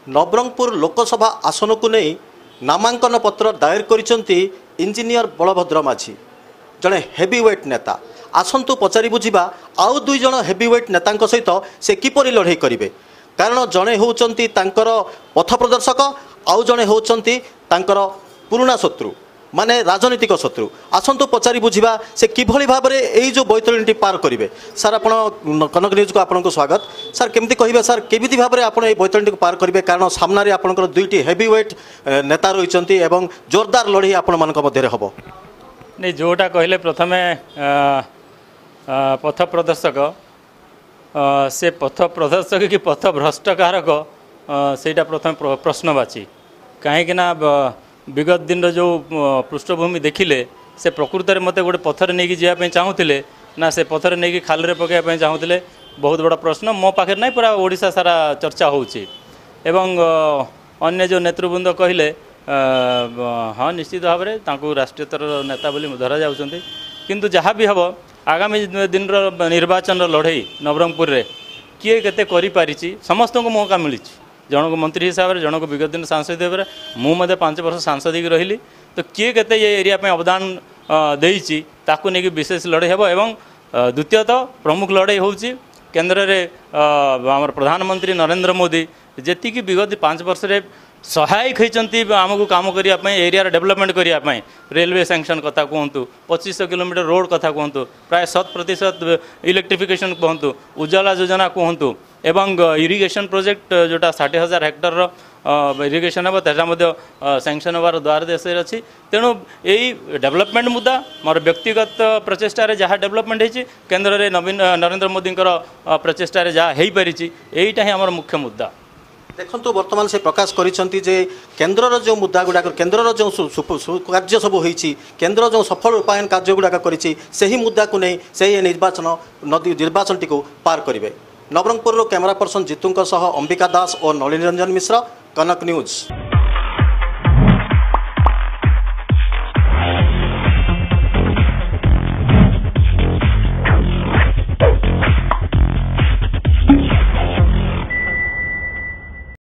नवरंगपुर लोकसभा आसन को नहीं नामांकन पत्र दायर करिसेंती इंजीनियर बलभद्र माझी जड़े हेवीवेट नेता। आसतु पचारि बुझा आउ दुई जन हेवीवेट नेता सहित से किपरि लड़ाई करेंगे कारण जड़े होउचंती तांकर पथ प्रदर्शक आउ जड़े होउचंती तांकर पुराना शत्रु माने राजनीतिक शत्रु। आसतु पचारि बुझा से किभली भाव में यही जो बैतरणी पार करेंगे। सर आप कनक न्यूज को आपको स्वागत। सर केमती कहे सर केमी भाव में आप बैतरणी को पार करेंगे कारण सामने आपंकर दुईटी हेवीवेट नेता रही जोरदार लड़ाई आपण मान मध्य हम नहीं जोटा कहले प्रथमे पथ प्रदर्शक से पथ प्रदर्शक कि पथ भ्रष्ट कारक सेटा प्रथम प्रश्नवाची कहीं विगत दिन जो पृष्ठभूमि देखिले से प्रकृत में मत गोटे पथर नहीं जावाई चाहूले ना से पथर नहीं खाल पकड़ाई चाहूले बहुत बड़ा प्रश्न मो पाखे ना पूरा ओडिशा सारा चर्चा होउची एवं अन्य जो नेतृवृंद कहले हाँ निश्चित भाव में राष्ट्रीय स्तर नेता बोली धरा जाउछंती किंतु जहाँ भी हम आगामी दिन निर्वाचन लड़ाई नवरंगपुर रे किए केते करि पारिछि समस्त को मौका मिली जनक मंत्री हिसाब से जनक विगत दिन सांसद भाव मुझे 5 वर्ष सांसद रही तो किए केते ये एरिया पे अवदान देइछि ताकू नहीं विशेष लड़ाई हेबो एवं द्वितीयतः प्रमुख लड़ाई होउछि केंद्र रे आमर प्रधानमंत्री नरेंद्र मोदी जेतिकी विगत 5 वर्ष रे सहायक होती आमको काम करने एरिया डेवलपमेंट करने रेलवे सैंक्शन कथा कहतु 2500 किलोमीटर रोड कथा कहतु प्राय 100% इलेक्ट्रिफिकेशन कहतु उज्ज्वला योजना कहतु एवं इरिगेशन प्रोजेक्ट जोटा 60,000 हेक्टर इरिगेशन हे सैंक्शन होवार द्वार देश अच्छी तेणु यही डेवलपमेंट मुद्दा मोर व्यक्तिगत प्रचेषार जहाँ डेवलपमेंट होती केन्द्र में नवीन नरेंद्र मोदी प्रचेषार जहाँ हो पारी यहीटा ही आम मुख्य मुद्दा। देखो बर्तमान से प्रकाश करिसेंती जे केन्द्रर जो मुद्दा गुड़ाक केन्द्रर जो कार्य सब होती केन्द्र जो सफल रूपायन कार्य गुड़ाक करिछि सही मुद्दा को नहीं से निर्वाचन टी पार करेंगे। नवरंगपुर कैमरा पर्सन जीतू अंबिका दास और नलिनी रंजन मिश्र कनक न्यूज।